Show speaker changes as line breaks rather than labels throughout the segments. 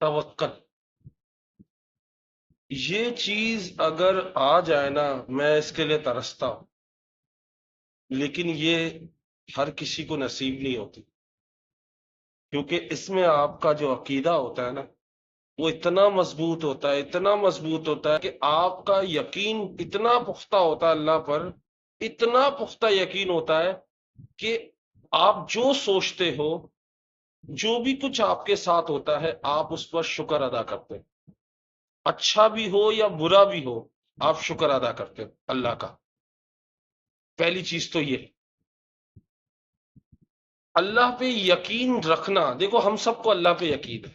توکل، یہ چیز اگر آ جائے نا، میں اس کے لیے ترستا ہوں، لیکن یہ ہر کسی کو نصیب نہیں ہوتی، کیونکہ اس میں آپ کا جو عقیدہ ہوتا ہے نا، وہ اتنا مضبوط ہوتا ہے، اتنا مضبوط ہوتا ہے کہ آپ کا یقین اتنا پختہ ہوتا ہے اللہ پر، اتنا پختہ یقین ہوتا ہے کہ آپ جو سوچتے ہو، جو بھی کچھ آپ کے ساتھ ہوتا ہے، آپ اس پر شکر ادا کرتے ہیں، اچھا بھی ہو یا برا بھی ہو، آپ شکر ادا کرتے ہو اللہ کا۔ پہلی چیز تو یہ اللہ پہ یقین رکھنا، دیکھو ہم سب کو اللہ پہ یقین ہے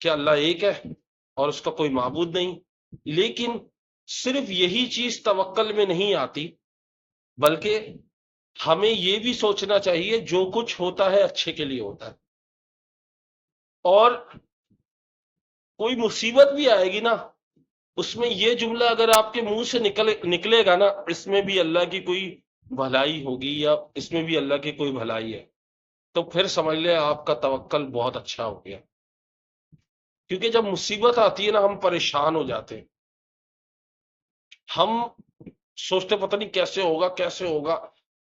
کہ اللہ ایک ہے اور اس کا کوئی معبود نہیں، لیکن صرف یہی چیز توکل میں نہیں آتی، بلکہ ہمیں یہ بھی سوچنا چاہیے جو کچھ ہوتا ہے اچھے کے لیے ہوتا ہے، اور کوئی مصیبت بھی آئے گی نا، اس میں یہ جملہ اگر آپ کے منہ سے نکلے گا نا، اس میں بھی اللہ کی کوئی بھلائی ہوگی یا اس میں بھی اللہ کی کوئی بھلائی ہے، تو پھر سمجھ لیں آپ کا توکل بہت اچھا ہو گیا۔ کیونکہ جب مصیبت آتی ہے نا، ہم پریشان ہو جاتے ہیں، ہم سوچتے پتہ نہیں کیسے ہوگا کیسے ہوگا،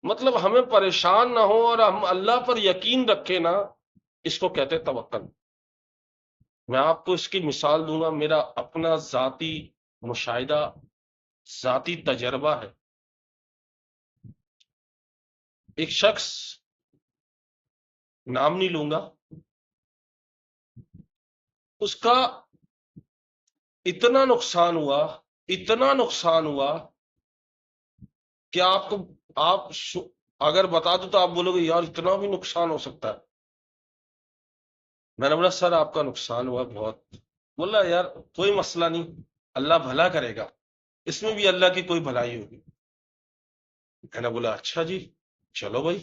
مطلب ہمیں پریشان نہ ہو اور ہم اللہ پر یقین رکھیں نا، اس کو کہتے ہیں توکل۔ میں آپ کو اس کی مثال دوں گا، میرا اپنا ذاتی مشاہدہ، ذاتی تجربہ ہے۔ ایک شخص، نام نہیں لوں گا، اس کا اتنا نقصان ہوا، اتنا نقصان ہوا کہ آپ کو، آپ اگر بتا دوں تو آپ بولو گے یار اتنا بھی نقصان ہو سکتا ہے؟ میں نے بولا سر آپ کا نقصان ہوا بہت۔ بولا یار کوئی مسئلہ نہیں، اللہ بھلا کرے گا، اس میں بھی اللہ کی کوئی بھلائی ہوگی۔ میں نے بولا اچھا جی، چلو بھائی،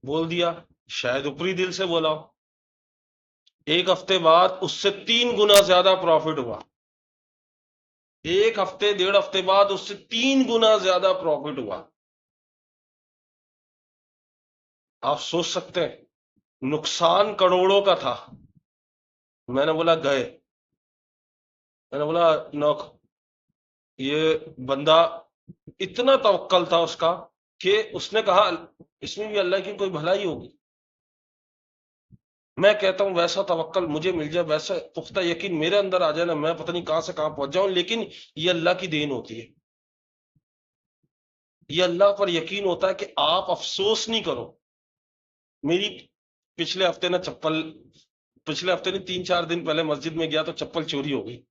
بول دیا، شاید اوپری دل سے بولا ہو۔ ایک ہفتے بعد اس سے 3 گنا زیادہ پروفٹ ہوا، ایک ہفتے 1.5 ہفتے بعد اس سے 3 گنا زیادہ پروفٹ ہوا۔ آپ سوچ سکتے ہیں، نقصان کروڑوں کا تھا۔ میں نے بولا گئے، میں نے بولا نوک، یہ بندہ اتنا توکل تھا اس کا کہ اس نے کہا اس میں بھی اللہ کی کوئی بھلائی ہوگی۔ میں کہتا ہوں ویسا توکل مجھے مل جائے، ویسا پختہ یقین میرے اندر آ جائے نا، میں پتہ نہیں کہاں سے کہاں پہنچ جاؤں، لیکن یہ اللہ کی دین ہوتی ہے، یہ اللہ پر یقین ہوتا ہے کہ آپ افسوس نہیں کرو۔ میری پچھلے ہفتے نا چپل، پچھلے ہفتے نہیں 3-4 دن پہلے مسجد میں گیا تو چپل چوری ہو گئی،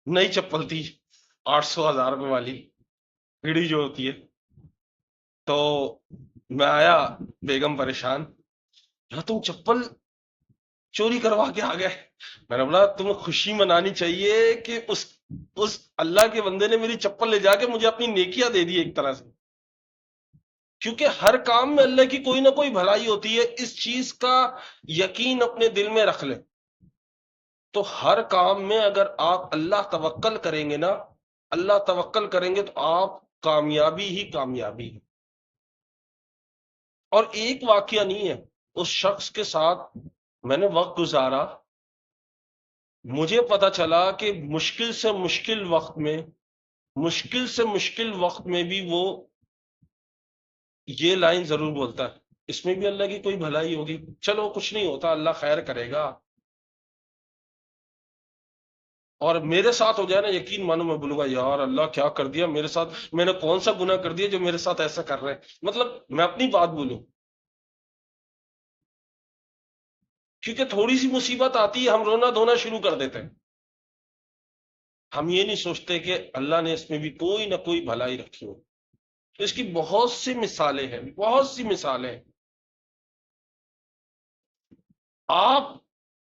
نئی چپل تھی، 800 1000 روپے والی پھیڑی جو ہوتی ہے۔ تو میں آیا، بیگم پریشان، یار تم چپل چوری کروا کے آ گئے۔ میں نے بولا تمہیں خوشی منانی چاہیے کہ اس اللہ کے بندے نے میری چپل لے جا کے مجھے اپنی نیکیاں دے دی ایک طرح سے، کیونکہ ہر کام میں اللہ کی کوئی نہ کوئی بھلائی ہوتی ہے، اس چیز کا یقین اپنے دل میں رکھ لیں، تو ہر کام میں اگر آپ اللہ توکل کریں گے نا، اللہ توکل کریں گے تو آپ کامیابی ہی کامیابی ہے۔ اور ایک واقعہ نہیں ہے، اس شخص کے ساتھ میں نے وقت گزارا، مجھے پتا چلا کہ مشکل سے مشکل وقت میں، مشکل سے مشکل وقت میں بھی وہ یہ لائن ضرور بولتا ہے، اس میں بھی اللہ کی کوئی بھلائی ہوگی، چلو کچھ نہیں ہوتا، اللہ خیر کرے گا۔ اور میرے ساتھ ہو جائے نا، یقین مانو میں بولوں گا یار اللہ کیا کر دیا میرے ساتھ، میں نے کون سا گناہ کر دیا جو میرے ساتھ ایسا کر رہے ہیں، مطلب میں اپنی بات بولوں، کیونکہ تھوڑی سی مصیبت آتی ہے ہم رونا دھونا شروع کر دیتے ہیں، ہم یہ نہیں سوچتے کہ اللہ نے اس میں بھی کوئی نہ کوئی بھلائی رکھی ہو۔ تو اس کی بہت سی مثالیں ہیں، بہت سی مثالیں ہیں۔ آپ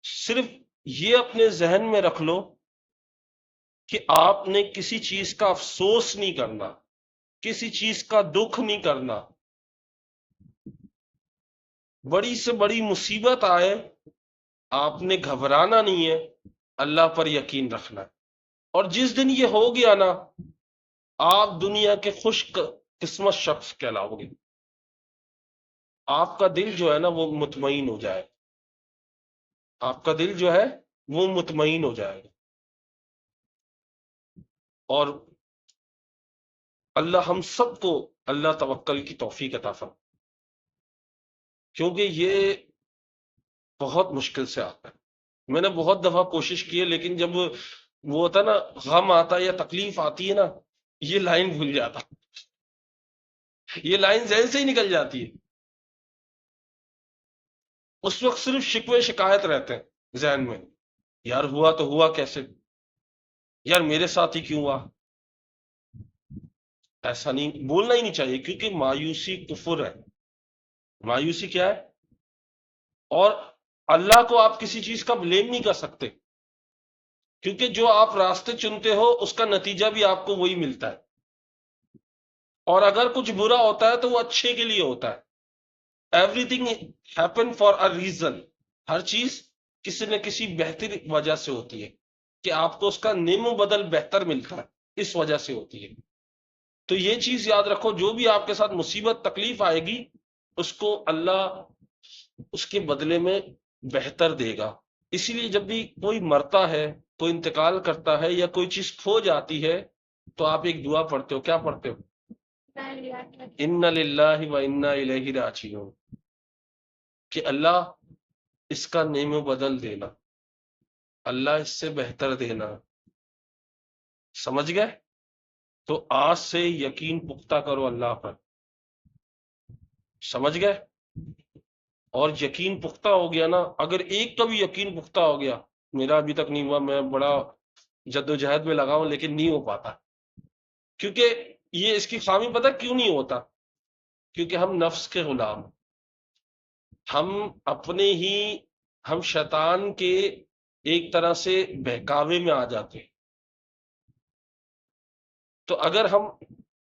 صرف یہ اپنے ذہن میں رکھ لو کہ آپ نے کسی چیز کا افسوس نہیں کرنا، کسی چیز کا دکھ نہیں کرنا، بڑی سے بڑی مصیبت آئے آپ نے گھبرانا نہیں ہے، اللہ پر یقین رکھنا ہے، اور جس دن یہ ہو گیا نا، آپ دنیا کے خوش قسمت شخص کہلاؤ گے، آپ کا دل جو ہے نا وہ مطمئن ہو جائے۔ آپ کا دل جو ہے وہ مطمئن ہو جائے گا. اور اللہ ہم سب کو اللہ توکل کی توفیق عطا فرمائے، کیونکہ یہ بہت مشکل سے آتا ہے. میں نے بہت دفعہ کوشش کی ہے، لیکن جب وہ ہوتا نا، غم آتا ہے یا تکلیف آتی ہے نا، یہ لائن بھول جاتا، یہ لائن ذہن سے ہی نکل جاتی ہے. اس وقت صرف شکوے شکایت رہتے ہیں ذہن میں، یار ہوا تو ہوا کیسے، یار میرے ساتھ ہی کیوں ہوا. ایسا نہیں بولنا ہی نہیں چاہیے، کیونکہ مایوسی کفر ہے. مایوسی کیا ہے؟ اور اللہ کو آپ کسی چیز کا بلیم نہیں کر سکتے، کیونکہ جو آپ راستے چنتے ہو اس کا نتیجہ بھی آپ کو وہی ملتا ہے. اور اگر کچھ برا ہوتا ہے تو وہ اچھے کے لیے ہوتا ہے. Everything happen for a reason. ہر چیز کسی نہ کسی بہتر وجہ سے ہوتی ہے، کہ آپ کو اس کا نیم و بدل بہتر ملتا ہے، اس وجہ سے ہوتی ہے. تو یہ چیز یاد رکھو، جو بھی آپ کے ساتھ مصیبت تکلیف آئے گی، اس کو اللہ اس کے بدلے میں بہتر دے گا. اسی لیے جب بھی کوئی مرتا ہے، کوئی انتقال کرتا ہے، یا کوئی چیز کھو جاتی ہے، تو آپ ایک دعا پڑھتے ہو. کیا پڑھتے ہو؟ ان للہ و انا الیہ راجعون. کہ اللہ اس کا نیم و بدل دینا، اللہ اس سے بہتر دینا. سمجھ گئے؟ تو آج سے یقین پختہ کرو اللہ پر. سمجھ گئے؟ اور یقین پختہ ہو گیا نا، اگر ایک کا بھی یقین پختہ ہو گیا، میرا ابھی تک نہیں ہوا، میں بڑا جد و جہد میں لگا ہوں لیکن نہیں ہو پاتا. کیونکہ یہ اس کی خامی پتہ کیوں نہیں ہوتا؟ کیونکہ ہم نفس کے غلام، ہم اپنے ہی، ہم شیطان کے ایک طرح سے بہکاوے میں آ جاتے ہیں. تو اگر ہم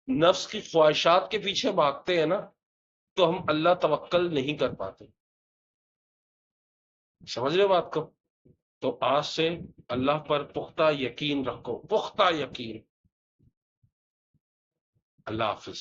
نفس کی خواہشات کے پیچھے بھاگتے ہیں نا، تو ہم اللہ توکل نہیں کر پاتے. سمجھ رہے بات کو؟ تو آج سے اللہ پر پختہ یقین رکھو، پختہ یقین. اللہ حافظ.